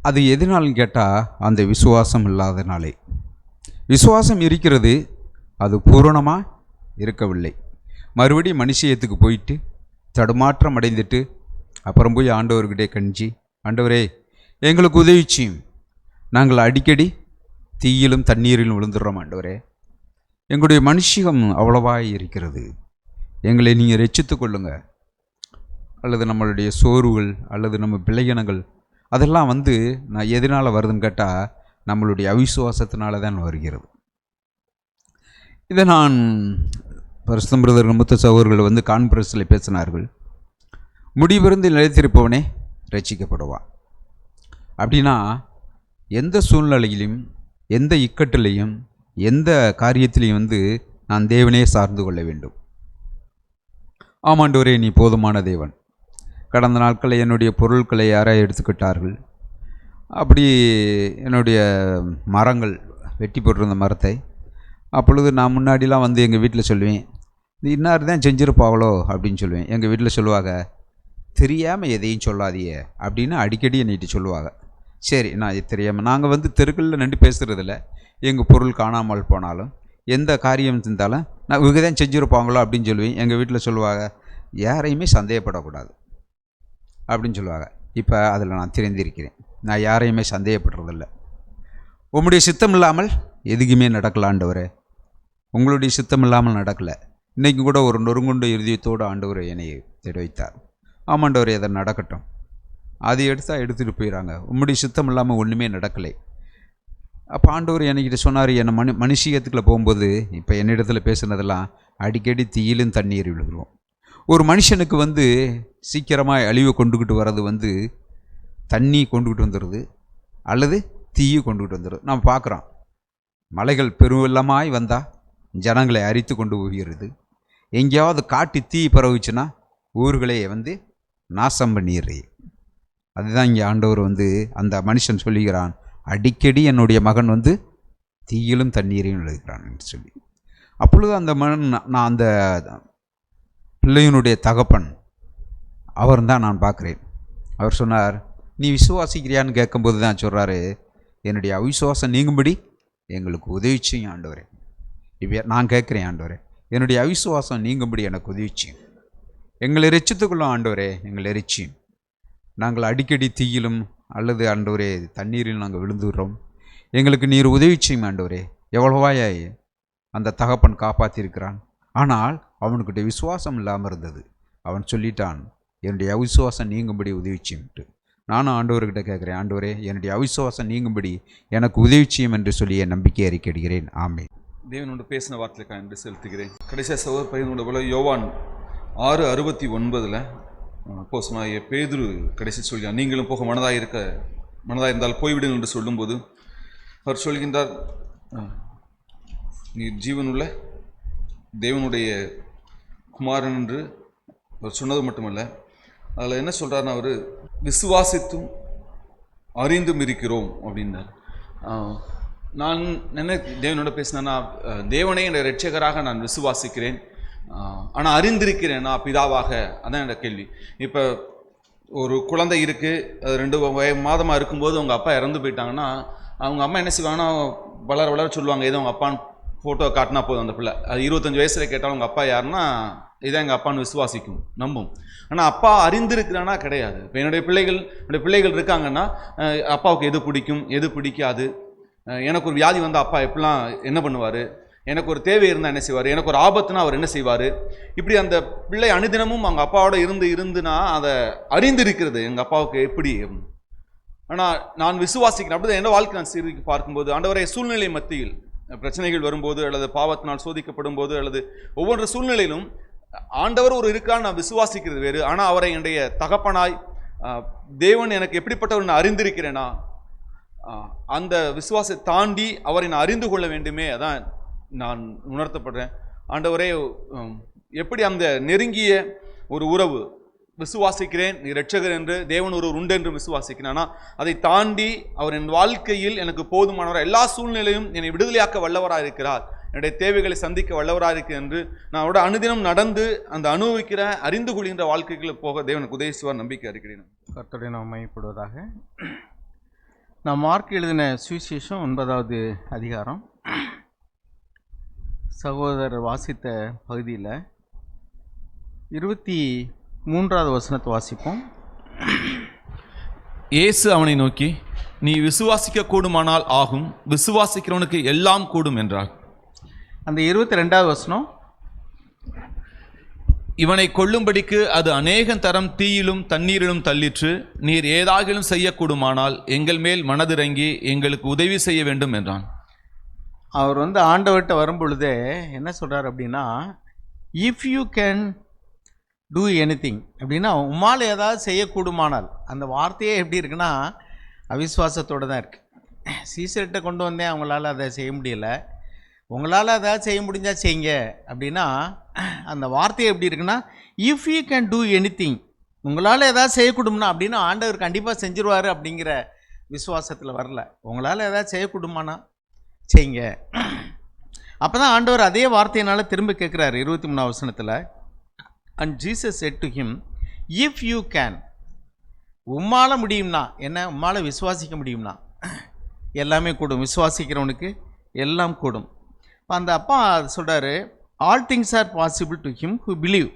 அது எதனாலும் கேட்டால் அந்த விசுவாசம் இல்லாதனாலே. விசுவாசம் இருக்கிறது, அது பூரணமாக இருக்கவில்லை. மறுபடியும் மனுஷயத்துக்கு போயிட்டு தடுமாற்றம் அடைந்துட்டு அப்புறம் போய் ஆண்டவர்கிட்டே கஞ்சி, ஆண்டவரே எங்களுக்கு உதவி செய்யும், நாங்கள் அடிக்கடி தீயிலும் தண்ணீரிலும் விழுந்துடுறோம் ஆண்டவரே, எங்களுடைய மனுஷிகம் அவ்வளவாய் இருக்கிறது, எங்களை நீங்கள் ரட்சித்து கொள்ளுங்க. அல்லது நம்மளுடைய சோர்வுகள் அல்லது நம்ம பிழையினங்கள் அதெல்லாம் நான் எதனால் வருதுன்னு கேட்டால் நம்மளுடைய அவிசுவாசத்தினால தான் வருகிறது. இதை நான் பரிசுத்தம் பிரதர் மூத்த சகோதரர்கள் கான்ஃபரன்ஸில் பேசினார்கள். முடிவிருந்து நிலைத்திருப்பவனே ரட்சிக்கப்படுவான். அப்படின்னா எந்த சூழ்நிலையிலும், எந்த இக்கட்டிலையும், எந்த காரியத்திலையும் நான் தேவனே சார்ந்து கொள்ள வேண்டும். ஆமாண்டவரே நீ போதுமான தேவன். கடந்த நாட்களில் என்னுடைய பொருட்களை யாராவது எடுத்துக்கிட்டார்கள். அப்படி என்னுடைய மரங்கள் வெட்டி போட்டிருந்த மரத்தை அப்பொழுது நான் முன்னாடிலாம் எங்கள் வீட்டில் சொல்லுவேன், இது இன்னார் தான் செஞ்சிருப்பாங்களோ அப்படின்னு சொல்லுவேன். எங்கள் வீட்டில் சொல்லுவாங்க, தெரியாமல் எதையும் சொல்லாதியே அப்படின்னு அடிக்கடி என்னைட்டு சொல்லுவாங்க. சரி, நான் தெரியாமல் நாங்கள் தெருக்களில் நின்று பேசுகிறதில்ல. எங்கள் பொருள் காணாமல் போனாலும் எந்த காரியம் இருந்தாலும் நான் இவங்க தான் செஞ்சுருப்பாங்களோ அப்படின்னு சொல்லுவேன். எங்கள் வீட்டில் சொல்லுவாங்க, யாரையுமே சந்தேகப்படக்கூடாது அப்படின்னு சொல்லுவாங்க. இப்போ அதில் நான் தெரிந்திருக்கிறேன், நான் யாரையுமே சந்தேகப்படுறதில்ல. உங்களுடைய சித்தம் இல்லாமல் எதுக்குமே நடக்கலாண்டவரே, உங்களுடைய சித்தம் இல்லாமல் நடக்கலை. இன்றைக்கி கூட ஒரு நொறுங்குண்ட இருதயத்தோடு ஆண்டவர் என்னை தேடி வைத்தார். ஆமாண்டவர் எதை நடக்கட்டும், அது எடுத்துகிட்டு போயிடறாங்க, உங்களுடைய சித்தம் இல்லாமல் ஒன்றுமே நடக்கலை. அப்போ ஆண்டவர் என்கிட்ட சொன்னார், என்னை மனுஷியத்துக்குள்ளே போகும்போது இப்போ என்னிடத்தில் பேசுனதெல்லாம் அடிக்கடி தீயிலும் தண்ணீர் விழுகிறோம். ஒரு மனுஷனுக்கு சீக்கிரமாக அழிவை கொண்டுக்கிட்டு வர்றது தண்ணி கொண்டுக்கிட்டு வந்துடுது அல்லது தீயை கொண்டுக்கிட்டு வந்துடுது. நம்ம பார்க்குறோம், மலைகள் பெருவெள்ளமாய் வந்தால் ஜனங்களை அரித்து கொண்டு போகிறது. எங்கேயாவது காட்டி தீ பரவுச்சுன்னா ஊர்களை நாசம் பண்ணிடுறே. அதுதான் இங்கே ஆண்டவர் அந்த மனுஷன் சொல்லுகிறான், அடிக்கடி என்னுடைய மகன் தீயிலும் தண்ணீரையும் எழுதுகிறான் என்று சொல்லி. அப்பொழுது அந்த நான் அந்த பிள்ளையினுடைய தகப்பன் அவர் தான் நான் பார்க்குறேன். அவர் சொன்னார், நீ விசுவாசிக்கிறியான்னு கேட்கும்போது தான் சொல்கிறாரு, என்னுடைய அவிசுவாசம் நீங்கும்படி எங்களுக்கு உதவி செய்யும் ஆண்டவரே. இப்போ நான் கேட்குறேன், ஆண்டவரே என்னுடைய அவிசுவாசம் நீங்கும்படி எனக்கு உதவி செய்யும், எங்களை ரட்சித்துக்கொள்ளும் ஆண்டவரே, எங்களை ரட்சியும். நாங்கள் அடிக்கடி தீயிலும் அல்லது ஆண்டவரே தண்ணீரில் நாங்கள் விழுந்துடுறோம், எங்களுக்கு நீர் உதவி செய்யும் ஆண்டவரே. எவ்வளவாய் அந்த தகப்பன் காப்பாற்றிருக்கிறான். ஆனால் அவனுக்கிட்ட விசுவாசம் இல்லாமல் இருந்தது. அவன் சொல்லிட்டான், என்னுடைய அவிசுவாசம் நீங்கும்படி உதவி செய்யும்ட்டு. நானும் ஆண்டவர்கிட்ட கேட்குறேன், ஆண்டவரே என்னுடைய அவிசுவாசம் நீங்கும்படி எனக்கு உதவி செய்யும் என்று சொல்லி என் நம்பிக்கை அறிக்கையிடுகிறேன். ஆமென். தேவனோடு பேசின வார்த்தைக்காக என்று செலுத்துகிறேன். கடைசியாக சகோதர பையனோட போல யோவான் 6:69 அப்போஸ்தலனாகிய பேதுரு கடைசி சொல்கிறார், நீங்களும் போக மனதாக இருந்தால் போய்விடுங்கள் என்று சொல்லும்போது அவர் சொல்கின்றார், நீர் ஜீவனுள்ள தேவனுடைய குமாரன் என்று அவர் சொன்னது மட்டுமல்ல, அதில் என்ன சொல்கிறாருன்னா, அவர் விசுவாசித்தும் அறிந்தும் இருக்கிறோம் அப்படின்னார். நான் என்ன தேவனோட பேசினேன்னா, தேவனை என்னுடைய இரட்சகராக நான் விசுவாசிக்கிறேன், ஆனால் அறிந்திருக்கிறேன்னா பிதாவாக. அதான் என்னோட கேள்வி. இப்போ ஒரு குழந்தை இருக்குது, அது 2 மாதமாக இருக்கும்போது அவங்க அப்பா இறந்து போயிட்டாங்கன்னா அவங்க அம்மா என்ன செய்வாங்கன்னா, வளர சொல்லுவாங்க, ஏதோ அவங்க அப்பான்னு ஃபோட்டோ காட்டினா போதும் அந்த பிள்ளை. அது 25 வயசில் கேட்டாலும் அவங்க அப்பா யாருன்னா இதான் எங்கள் அப்பான்னு விசுவாசிக்கும், நம்பும். ஆனால் அப்பா அறிந்திருக்கிறானா கிடையாது. இப்போ என்னுடைய பிள்ளைகள் இருக்காங்கன்னா, அப்பாவுக்கு எது பிடிக்கும் எது பிடிக்காது, எனக்கு ஒரு வியாதி வந்தால் அப்பா எப்படிலாம் என்ன பண்ணுவார், எனக்கு ஒரு தேவை இருந்தால் என்ன செய்வார், எனக்கு ஒரு ஆபத்துனா அவர் என்ன செய்வார், இப்படி அந்த பிள்ளை அனுதினமும் அவங்க அப்பாவோட இருந்துனா அதை அறிந்திருக்கிறது எங்கள் அப்பாவுக்கு எப்படி. ஆனால் நான் விசுவாசிக்கிறேன். அப்படிதான் என்னோட வாழ்க்கை நான் சீர்தூக்கி பார்க்கும்போது, ஆண்டவரே, சூழ்நிலை மத்தியில் பிரச்சனைகள் வரும்போது அல்லது பாவத்தினால் சோதிக்கப்படும் போது அல்லது ஒவ்வொரு சூழ்நிலையிலும் ஆண்டவர் ஒரு இருக்கான்னு நான் விசுவாசிக்கிறது வேறு. ஆனால் அவரை என்னுடைய தகப்பனாய் தேவன் எனக்கு எப்படிப்பட்டவர் நான் அறிந்திருக்கிறேனா, அந்த விசுவாசத்தை தாண்டி அவரை நான் அறிந்து கொள்ள வேண்டுமே. அதான் நான் உணர்த்தப்படுறேன். ஆண்டவரே, எப்படி அந்த நெருங்கிய ஒரு உறவு, விசுவாசிக்கிறேன் நீ இரட்சகர் என்று, தேவன் ஒரு உண்டு என்று விசுவாசிக்கிறேன், ஆனால் அதை தாண்டி அவர் என் வாழ்க்கையில் எனக்கு போதுமானவர், எல்லா சூழ்நிலையும் என்னை விடுதலையாக்க வல்லவராக இருக்கிறார், என்னுடைய தேவைகளை சந்திக்க வல்லவராக இருக்கிறேன் என்று நான் அவரோட அனுதினம் நடந்து அந்த அனுபவிக்கிற அறிந்து கொள்கின்ற வாழ்க்கைகளை போக தேவனுக்கு உதவி செய்வார் நம்பிக்கை இருக்கிறேன். கர்த்தருடைய நாமம் மகிமைப்படுவதாக. நான் மார்க் எழுதின சுவிசேஷம் 9வது அதிகாரம் சகோதரர் வாசித்த பகுதியில் 23வது வசனத்தை வாசிப்போம். இயேசு அவனை நோக்கி, நீ விசுவாசிக்க கூடுமானால் ஆகும், விசுவாசிக்கிறவனுக்கு எல்லாம் கூடும் என்றார். அந்த 22வது வசனம், இவனை கொல்லும்படிக்கு அது அநேகம் தரம் தீயிலும் தண்ணீரிலும் தள்ளிற்று, நீர் ஏதாகிலும் செய்யக்கூடுமானால் எங்கள் மேல் மனதிறங்கி எங்களுக்கு உதவி செய்ய வேண்டும் என்றான். அவர் ஆண்டவர்கிட்ட வரும்பொழுதே என்ன சொல்கிறார் அப்படின்னா, if you can do anything அப்படின்னா, உம்மால் ஏதாவது செய்யக்கூடுமானால். அந்த வார்த்தையே எப்படி இருக்குன்னா அவிசுவாசத்தோடு தான் இருக்குது. சீசர்கிட்ட கொண்டு வந்தேன், அவங்களால அதை செய்ய முடியலை, உங்களால் ஏதாவது செய்ய முடிஞ்சால் செய்யுங்க அப்படின்னா, அந்த வார்த்தையை எப்படி இருக்குன்னா, if you can do anything, உங்களால் ஏதாவது செய்யக்கூடும்னா அப்படின்னா ஆண்டவர் கண்டிப்பாக செஞ்சிருவார் அப்படிங்கிற விசுவாசத்தில் வரல. உங்களால் ஏதாவது செய்யக்கூடுமானா செய்யுங்க. அப்போ தான் ஆண்டவர் அதே வார்த்தையினால் திரும்ப கேட்குறாரு 23வது வசனத்தில், and Jesus set to him, if you can, உம்மால் முடியும்னா என்ன, உம்மால் விசுவாசிக்க முடியும்னா எல்லாமே கூடும், விசுவாசிக்கிறவனுக்கு எல்லாம் கூடும். அந்த அப்பா சொல்கிறாரு, all things are possible to him who believe.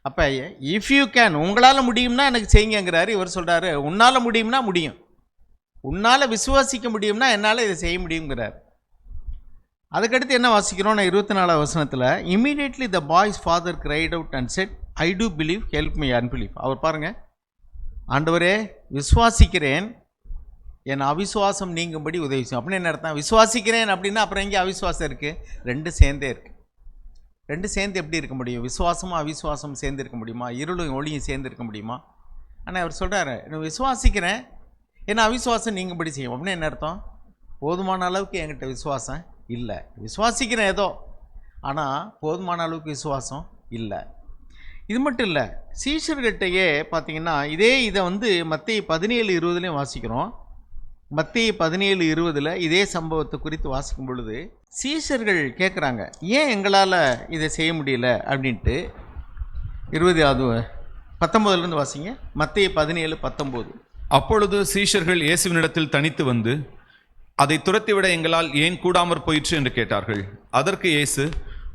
அப்போ இஃப் யூ கேன், உங்களால் முடியும்னா எனக்கு செய்யுங்கிறாரு. இவர் சொல்கிறாரு, உன்னால் முடியும்னா முடியும், உன்னால் விசுவாசிக்க முடியும்னா என்னால் இதை செய்ய முடியுங்கிறார். அதுக்கடுத்து என்ன வாசிக்கிறோம், 24வது வசனத்தில், immediately the boy's father cried out and said, I do believe, help me unbelief. அவர் பாருங்கள், ஆண்டவரே விசுவாசிக்கிறேன், என் அவிசுவாசம் நீங்கும்படி உதவி செய்யும். அப்படின்னு என்ன அர்த்தம்? விசுவாசிக்கிறேன் அப்படின்னா அப்புறம் எங்கே அவிசுவாசம் இருக்குது? 2 சேர்ந்தே இருக்குது. 2 சேர்ந்து எப்படி இருக்க முடியும்? விசுவாசமும் அவிசுவாசமும் சேர்ந்து இருக்க முடியுமா? இருளும் ஒளியும் சேர்ந்து இருக்க முடியுமா? ஆனால் அவர் சொல்கிறாரு, நான் விசுவாசிக்கிறேன், ஏன்னா அவிசுவாசம் நீங்கும்படி செய்யும். அப்படின்னு என்ன அர்த்தம்? போதுமான அளவுக்கு என்கிட்ட விசுவாசம் இல்லை. விசுவாசிக்கிறேன் ஏதோ, ஆனால் போதுமான அளவுக்கு விசுவாசம் இல்லை. இது மட்டும் இல்லை, சீஷர்கள்கிட்டயே பார்த்தீங்கன்னா இதை மத்தேயு 17:20 வாசிக்கிறோம். மத்தேயு 17:20 இதே சம்பவத்தை குறித்து வாசிக்கும் பொழுது சீஷர்கள் கேட்குறாங்க, ஏன் எங்களால் இதை செய்ய முடியல அப்படின்ட்டு. 19 வாசிங்க. மத்தேயு 17:19. அப்பொழுது சீஷர்கள் இயேசுவினிடத்தில் தனித்து வந்து, அதை துரத்திவிட எங்களால் ஏன் கூடாமற் போயிற்று என்று கேட்டார்கள். அதற்கு இயேசு,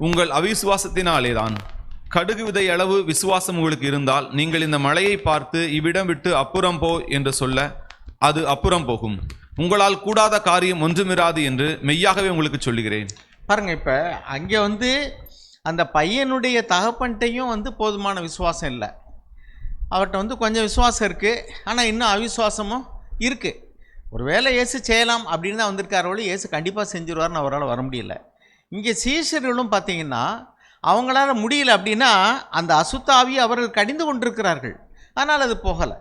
உங்கள் அவிசுவாசத்தினாலேதான். கடுகு விதை அளவு விசுவாசம் உங்களுக்கு இருந்தால் நீங்கள் இந்த மலையை பார்த்து இவ்விடம் விட்டு அப்புறம் போ என்று சொல்ல அது அப்புறம் போகும். உங்களால் கூடாத காரியம் ஒன்றுமிராது என்று மெய்யாகவே உங்களுக்கு சொல்லுகிறேன். பாருங்க, இப்போ அங்கே அந்த பையனுடைய தகப்பன்ட்டையும் போதுமான விசுவாசம் இல்லை. அவர்கிட்ட கொஞ்சம் விசுவாசம் இருக்குது, ஆனால் இன்னும் அவிசுவாசமும் இருக்குது. ஒரு வேளை இயேசு செய்யலாம் அப்படின்னு தான் வந்திருக்காரோடு, இயேசு கண்டிப்பாக செஞ்சிருவார்னு அவரால் வர முடியல. இங்கே சீஷர்களும் பார்த்தீங்கன்னா அவங்களால முடியல அப்படின்னா அந்த அசுத்த ஆவியை அவர்கள் கடிந்து கொண்டிருக்கிறார்கள், ஆனால் அது போகலை.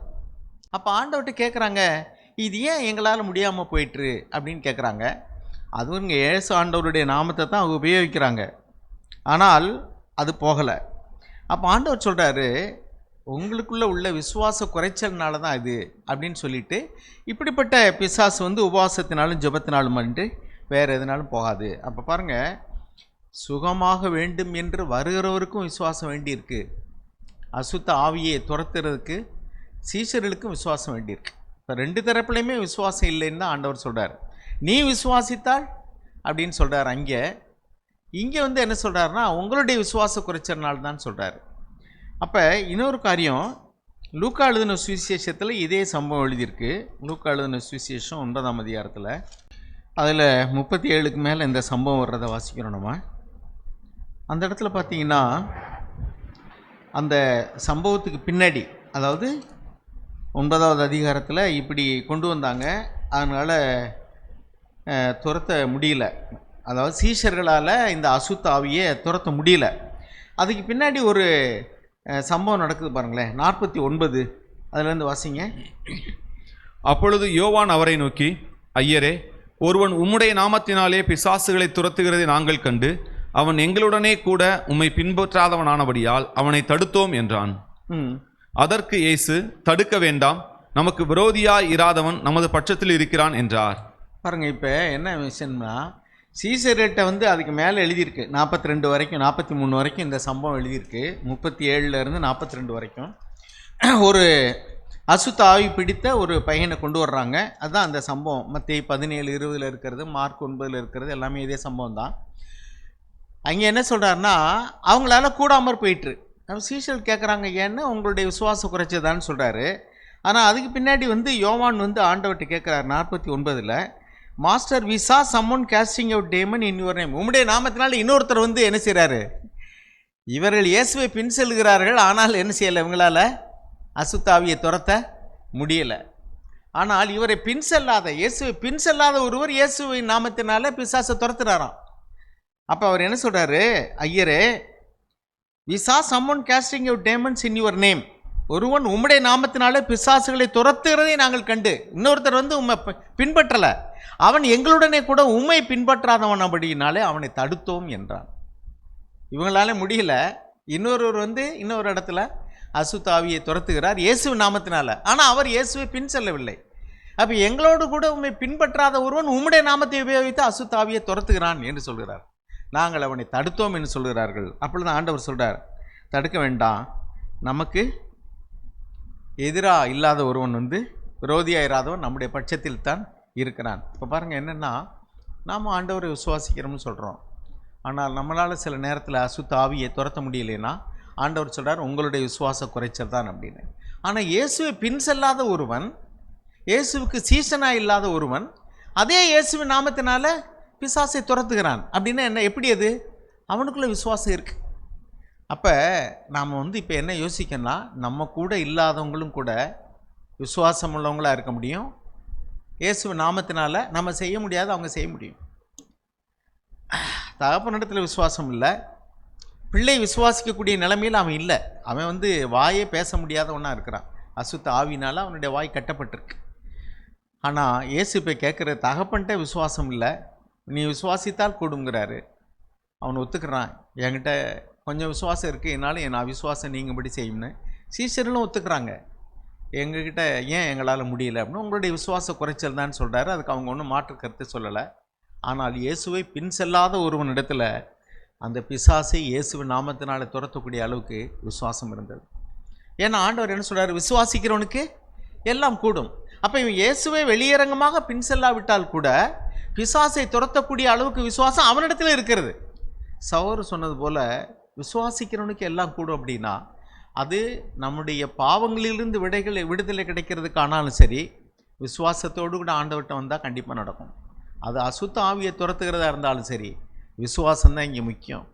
அப்போ ஆண்டவர்கிட்ட கேட்குறாங்க, இது ஏன் எங்களால் முடியாமல் போயிட்டுரு அப்படின்னு கேட்குறாங்க. அதுவும் இங்கே இயேசு ஆண்டவருடைய நாமத்தை தான் அவங்க உபயோகிக்கிறாங்க, ஆனால் அது போகலை. அப்போ ஆண்டவர் சொல்கிறாரு, உங்களுக்குள்ளே உள்ள விசுவாச குறைச்சல்னால தான் இது அப்படின்னு சொல்லிட்டு, இப்படிப்பட்ட பிசாசு உபவாசத்தினாலும் ஜெபத்தினாலும் வந்து வேறு எதுனாலும் போகாது. அப்போ பாருங்கள், சுகமாக வேண்டும் என்று வருகிறவருக்கும் விசுவாசம் வேண்டியிருக்கு, அசுத்த ஆவியை துரத்துறதுக்கு சீஷர்களுக்கும் விசுவாசம் வேண்டியிருக்கு. இப்போ ரெண்டு தரப்புலையுமே விசுவாசம் இல்லைன்னு தான் ஆண்டவர் சொல்கிறார். நீ விசுவாசித்தால் அப்படின்னு சொல்கிறார். இங்கே என்ன சொல்கிறாருன்னா, உங்களுடைய விசுவாச குறைச்சல்னால தான் சொல்கிறார். அப்போ இன்னொரு காரியம், லூக்கா எழுதின சுவிசேஷத்தில் இதே சம்பவம் எழுதியிருக்கு. லூக்கா எழுதின சுவிசேஷம் 9ஆம் அதிகாரத்தில் அதில் 37க்கு மேலே இந்த சம்பவம் வர்றதை வாசிக்கிறோம் நம்ம. அந்த இடத்துல பார்த்தீங்கன்னா, அந்த சம்பவத்துக்கு பின்னாடி, அதாவது 9வது அதிகாரத்தில் இப்படி கொண்டு வந்தாங்க, அதனால் துரத்த முடியல, அதாவது சீஷர்களால் இந்த அசுத்த ஆவியை துரத்த முடியல. அதுக்கு பின்னாடி ஒரு சம்பவம் நடக்குது பாருங்களேன். 49 அதுலேருந்து வாசிங்க. அப்பொழுது யோவான் அவரை நோக்கி, ஐயரே, ஒருவன் உம்முடைய நாமத்தினாலே பிசாசுகளை துரத்துகிறதை நாங்கள் கண்டு அவன் எங்களுடனே கூட உம்மை பின்பற்றாதவனானபடியால் அவனை தடுத்தோம் என்றான். அதற்கு இயேசு, தடுக்க வேண்டாம், நமக்கு விரோதியாய் இராதவன் நமது பட்சத்தில் இருக்கிறான் என்றார். பாருங்கள், இப்போ என்ன விஷயம்னா, சீசர்கிட்ட அதுக்கு மேலே எழுதியிருக்கு 42 வரைக்கும், 43 வரைக்கும் இந்த சம்பவம் எழுதியிருக்கு. 37லேருந்து 42 வரைக்கும் ஒரு அசுத்த ஆவி பிடித்த ஒரு பையனை கொண்டு வர்றாங்க. அதுதான் அந்த சம்பவம். மத்தேயு 17:20 இருக்கிறது, மார்க் 9 இருக்கிறது, எல்லாமே இதே சம்பவம் தான். அங்கே என்ன சொல்கிறாருன்னா, அவங்களால கூடாமற் போயிட்டுரு. நம்ம சீஷர்கள் கேட்குறாங்க, ஏன்னா உங்களுடைய விசுவாச குறைச்சதான்னு சொல்கிறாரு. ஆனால் அதுக்கு பின்னாடி யோவான் ஆண்டவர்கிட்ட கேட்குறாரு 49ல், master, we saw someone casting out demon in your name. உம்முடைய நாமத்தினால இன்னொருத்தர் என்ன செய்கிறாரு, இவர்கள் இயேசுவை பின் செல்கிறார்கள், ஆனால் என்ன செய்யலை, இவங்களால் அசுத்தாவியை துரத்த முடியலை. ஆனால் இவரை பின் செல்லாத, இயேசுவை பின் செல்லாத ஒருவர் இயேசுவின் நாமத்தினால பிசாசை துரத்துறாராம். அப்போ அவர் என்ன சொல்கிறாரு, ஐயரே, we saw someone casting out demons in your name. ஒருவன் உம்முடைய நாமத்தினாலே பிசாசுகளை துரத்துகிறதை நாங்கள் கண்டு, இன்னொருத்தர் உம்மை பின்பற்றலை, அவன் எங்களுடனே கூட உம்மை பின்பற்றாதவன் அப்படின்னாலே அவனை தடுத்தோம் என்றான். இவங்களால முடியல. இன்னொருவர் இன்னொரு இடத்துல அசுத்த ஆவியை துரத்துகிறார் இயேசுவின் நாமத்தினால, ஆனால் அவர் இயேசுவை பின் செல்லவில்லை. அப்போ எங்களோடு கூட உம்மை பின்பற்றாத ஒருவன் உம்முடைய நாமத்தை உபயோகித்து அசுத்த ஆவியை துரத்துகிறான் என்று சொல்கிறார். நாங்கள் அவனை தடுத்தோம் என்று சொல்கிறார்கள். அப்பொழுது ஆண்டவர் சொல்கிறார், தடுக்க வேண்டாம், நமக்கு எதிராக இல்லாத ஒருவன் விரோதியாக இராதவன் நம்முடைய பட்சத்தில் தான் இருக்கிறான். இப்போ பாருங்கள், என்னென்னா, நாம் ஆண்டவரை விசுவாசிக்கிறோம்னு சொல்கிறோம், ஆனால் நம்மளால் சில நேரத்தில் அசுத்த ஆவியை துரத்த முடியலைன்னா ஆண்டவர் சொல்கிறார், உங்களுடைய விசுவாச குறைச்சல் தான் அப்படின்னு. ஆனால் இயேசுவை பின் செல்லாத ஒருவன், இயேசுவுக்கு சீசனாக இல்லாத ஒருவன் அதே இயேசுவின் நாமத்தினால பிசாசை துரத்துகிறான் அப்படின்னா என்ன, எப்படி அது, அவனுக்குள்ள விசுவாசம் இருக்குது. அப்போ நாம் இப்போ என்ன யோசிக்கணும்னா, நம்ம கூட இல்லாதவங்களும் கூட விசுவாசம் உள்ளவங்களாக இருக்க முடியும். இயேசுவின் நாமத்தினால நம்ம செய்ய முடியாத அவங்க செய்ய முடியும். தகப்பனிடத்தில் விசுவாசம் இல்லை, பிள்ளை விசுவாசிக்கக்கூடிய நிலைமையில் அவன் இல்லை. அவன் வாயே பேச முடியாதவனாக இருக்கிறான், அசுத்த ஆவினால் அவனுடைய வாய் கட்டப்பட்டிருக்கு. ஆனால் இயேசு இப்போ கேட்குற, தகப்பன்ட்ட விசுவாசம் இல்லை, நீ விசுவாசித்தால் கூடுங்கிறாரு. அவன் ஒத்துக்கிறான், என்கிட்ட கொஞ்சம் விசுவாசம் இருக்குது, என்னால் என் அவிசுவாசம் நீங்கும்படி செய்யும்னு. சீஷர்களும் ஒத்துக்கிறாங்க, எங்ககிட்ட ஏன் எங்களால் முடியல அப்படின்னு. உங்களுடைய விசுவாச குறைச்சல் தான் சொல்கிறாரு. அதுக்கு அவங்க ஒன்றும் மாற்று கருத்து சொல்லலை. ஆனால் இயேசுவை பின் செல்லாத ஒருவனிடத்தில் அந்த பிசாசை இயேசுவின் நாமத்தினால துரத்தக்கூடிய அளவுக்கு விசுவாசம் இருந்தது. ஏன்னா ஆண்டவர் என்ன சொல்கிறார், விசுவாசிக்கிறவனுக்கு எல்லாம் கூடும். அப்போ இவன் இயேசுவை வெளியரங்கமாக பின் செல்லாவிட்டால் கூட பிசாசை துரத்தக்கூடிய அளவுக்கு விசுவாசம் அவனிடத்தில் இருக்கிறது. சகோதரர் சொன்னது போல், விசுவாசிக்கிறவனுக்கு எல்லாம் கூடும் அப்படின்னா, அது நம்முடைய பாவங்களிலிருந்து விடுதலை கிடைக்கிறதுக்கு ஆனாலும் சரி, விசுவாசத்தோடு கூட ஆண்டவர்கிட்ட வந்தால் கண்டிப்பாக நடக்கும். அது அசுத்த ஆவியை துரத்துகிறதா இருந்தாலும் சரி, விசுவாசம்தான் இங்கே முக்கியம்.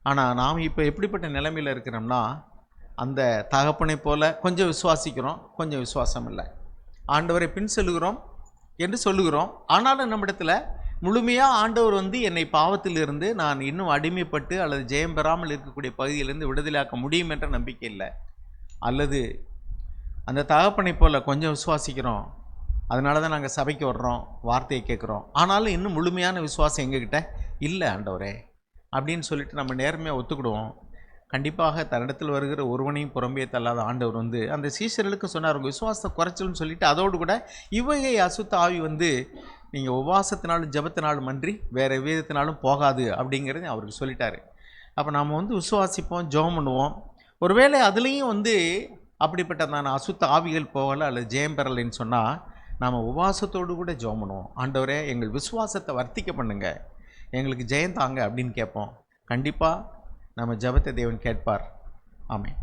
ஆனால் நாம் இப்போ எப்படிப்பட்ட நிலைமையில் இருக்கிறோம்னா, அந்த தகப்பனை போல் கொஞ்சம் விசுவாசிக்கிறோம், கொஞ்சம் விசுவாசம் இல்லை. ஆண்டவரை பின் செல்லுகிறோம் என்று சொல்லுகிறோம், ஆனாலும் நம்மிடத்தில் முழுமையாக ஆண்டவர் வந்து என்னை பாவத்திலிருந்து நான் இன்னும் அடிமைப்பட்டு அல்லது ஜெயம் பெறாமல் இருக்கக்கூடிய பகுதியிலிருந்து விடுதலையாக்க முடியும் என்ற நம்பிக்கை இல்லை. அல்லது அந்த தகப்பனை போல் கொஞ்சம் விசுவாசிக்கிறோம், அதனால தான் நாங்கள் சபைக்கு வர்றோம், வார்த்தையை கேட்குறோம், ஆனாலும் இன்னும் முழுமையான விசுவாசம் எங்ககிட்ட இல்லை ஆண்டவரே அப்படின்னு சொல்லிட்டு நம்ம நேர்மையாக ஒத்துக்கிடுவோம். கண்டிப்பாக தன்னிடத்தில் வருகிற ஒருவனையும் புறம்பே தள்ளாத ஆண்டவர் வந்து அந்த சீஷர்களுக்கு சொன்னார், உங்கள் விசுவாசத்தை குறைச்சல்னு சொல்லிட்டு அதோடு கூட இவ்வகை அசுத்த ஆவி வந்து நீங்கள் உபவாசத்தினாலும் ஜெபத்தினாலும் அன்றி வேறு விதத்தினாலும் போகாது அப்படிங்கிறது அவருக்கு சொல்லிட்டாரு. அப்போ நாம் வந்து விசுவாசிப்போம், ஜெபம் பண்ணுவோம். ஒருவேளை அதுலேயும் வந்து அப்படிப்பட்டதான அசுத்த ஆவிகள் போகலை அல்லது ஜெயம் பெறலைன்னு சொன்னால் நாம் உபவாசத்தோடு கூட ஜெபம் பண்ணுவோம். ஆண்டவரே எங்கள் விசுவாசத்தை வர்த்திக்க பண்ணுங்க, எங்களுக்கு ஜெயம் தாங்க அப்படின்னு கேட்போம். கண்டிப்பாக நம்ம ஜெபத்தை தேவன் கேட்பார். ஆமென்.